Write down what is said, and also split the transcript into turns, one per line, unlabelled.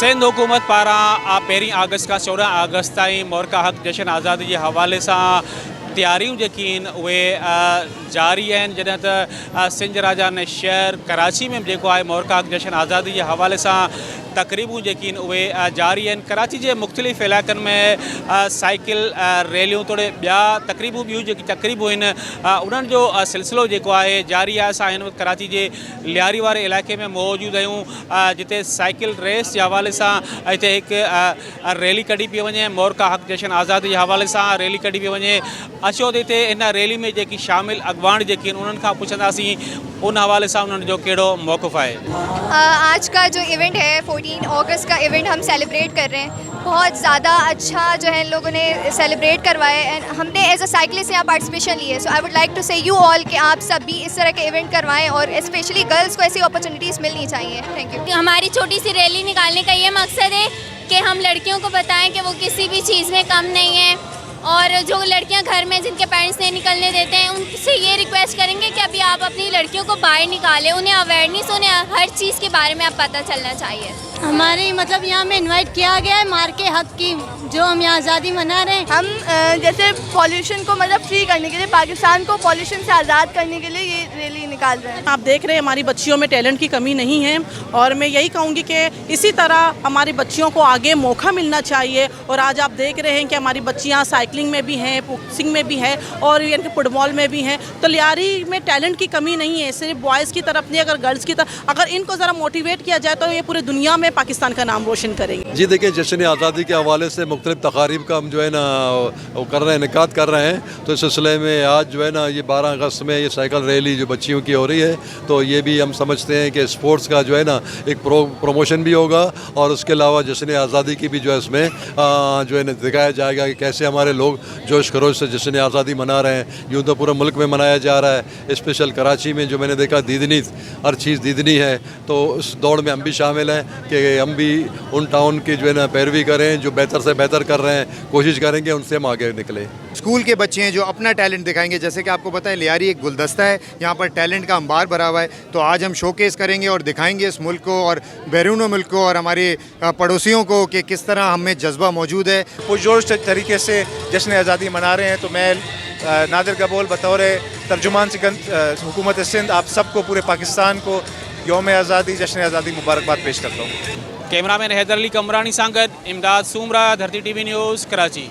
सिंध हुकूमत पारा 1 अगस्त का 14 अगस्त ताईं मोरका हक़ जश्न आज़ादी के हवाले से तैयारियों जेकी उहे जारी आहिनि। जॾहिं त सिंध राजान शहर कराची में जेको आहे मोरका हक़ जश्न आज़ादी के हवाले से तकरीबूं जेकी उहे जारी आहिनि। कराची के मुख़्तलिफ़ इलाक़नि में साइकिल रैलियूं तोड़े ॿिया तकरीबूं ॿियूं जेकी तकरीबूं आहिनि उन्हनि जो सिलसिलो जेको आहे जारी आहे। असां हिन वक़्तु कराची के लियारी वारे इलाइक़े में मौजूद आहियूं जिते साइकिल रेस के हवाले से हिते हिकु रैली कढी पई वञे। मोरका हक़ जश्न आज़ादी के हवाले से रैली कढी पई वञे। अचो त हिते इन रैली में जेकी शामिल अॻवान जेकी आहिनि उन्हनि खां पुछंदासीं उन हवाले से उन्हनि जो कहिड़ो मौक़िफ़ आहे।
आज का जो इवेंट है 14 अगस्त का इवेंट हम सेलिब्रेट कर रहे हैं। बहुत ज़्यादा अच्छा जो है लोगों ने सेलिब्रेट करवाया एंड हमने एज अ साइकिलिस्ट यहाँ पार्टिसिपेशन ली है। सो आई वुड लाइक टू से यू ऑल कि आप सब भी इस तरह के इवेंट करवाएं और स्पेशली गर्ल्स को ऐसी अपॉर्चुनिटीज़ मिलनी चाहिए। Thank you.
हमारी छोटी सी रैली निकालने का ये मकसद है कि हम लड़कियों को बताएं कि वो किसी भी चीज़ में कम नहीं है और जो लड़कियां घर में जिनके पेरेंट्स नहीं निकलने देते हैं उनसे ये रिक्वेस्ट करेंगे कि अभी आप अपनी लड़कियों को बाहर निकालें, उन्हें अवेयरनेस, उन्हें हर चीज़ के बारे में आप पता चलना चाहिए।
हमारे मतलब यहाँ में इनवाइट किया गया है मार के हक की जो हम यहाँ आज़ादी मना रहे हैं।
हम जैसे पॉल्यूशन को मतलब फ्री करने के लिए, पाकिस्तान को पॉल्यूशन से आज़ाद करने के लिए ये रैली निकाल रहे हैं।
आप देख रहे हैं हमारी बच्चियों में टैलेंट की कमी नहीं है और मैं यही कहूँगी कि इसी तरह हमारी बच्चियों को आगे मौका मिलना चाहिए। और आज आप देख रहे हैं कि हमारी बच्चियाँ साइकिलिंग में भी हैं, बॉक्सिंग में भी हैं और यानी कि फुटबॉल में भी हैं। तो लियारी में टैलेंट की कमी नहीं है, सिर्फ बॉयज़ की तरफ नहीं, अगर गर्ल्स की तरफ अगर इनको ज़रा मोटिवेट किया जाए तो ये पूरी दुनिया में पाकिस्तान का नाम रोशन करेंगे।
जी देखिए, जश्न आज़ादी के हवाले से मुख्तलिफ तकारीब का हम जो है ना वो कर रहे हैं, इनेकाद कर रहे हैं। तो इस सिलसिले में आज जो है ना ये 12 अगस्त में ये साइकिल रैली जो बच्चियों की हो रही है, तो ये भी हम समझते हैं कि स्पोर्ट्स का जो है ना एक प्रमोशन भी होगा और उसके अलावा जश्न आज़ादी की भी जो है इसमें जो है ना दिखाया जाएगा कि कैसे हमारे लोग जोश खरोश से जश्न आज़ादी मना रहे हैं। यूँ तो पूरे मुल्क में मनाया जा रहा है, स्पेशल कराची में जो मैंने देखा दीदनी, हर चीज़ दीदनी है। तो उस दौड़ में हम भी शामिल हैं कि हम भी उन टाउन की जो है ना पैरवी करें जो बेहतर से बेहतर कर रहे हैं, कोशिश करेंगे उनसे हम आगे निकले।
स्कूल के बच्चे हैं जो अपना टैलेंट दिखाएंगे। जैसे कि आपको पता है लियारी एक गुलदस्ता है, यहाँ पर टैलेंट का अंबार भरा हुआ है। तो आज हम शोकेस करेंगे और दिखाएंगे इस मुल्क को और बैरून मुल्क को और हमारे पड़ोसियों को कि किस तरह हमें जज्बा मौजूद है।
पुरजोश तरीके से जश्न आज़ादी मना रहे हैं। तो मैं नादिर गबोल बतौर तर्जुमान हुकूमत सिंध आप सबको, पूरे पाकिस्तान को यौम आज़ादी, जश्न आज़ादी मुबारकबाद पेश करता हूँ।
कैमरामैन हैदर अली कमरानी सांगत, इमदाद सूमरा, धरती टीवी न्यूज़, कराची।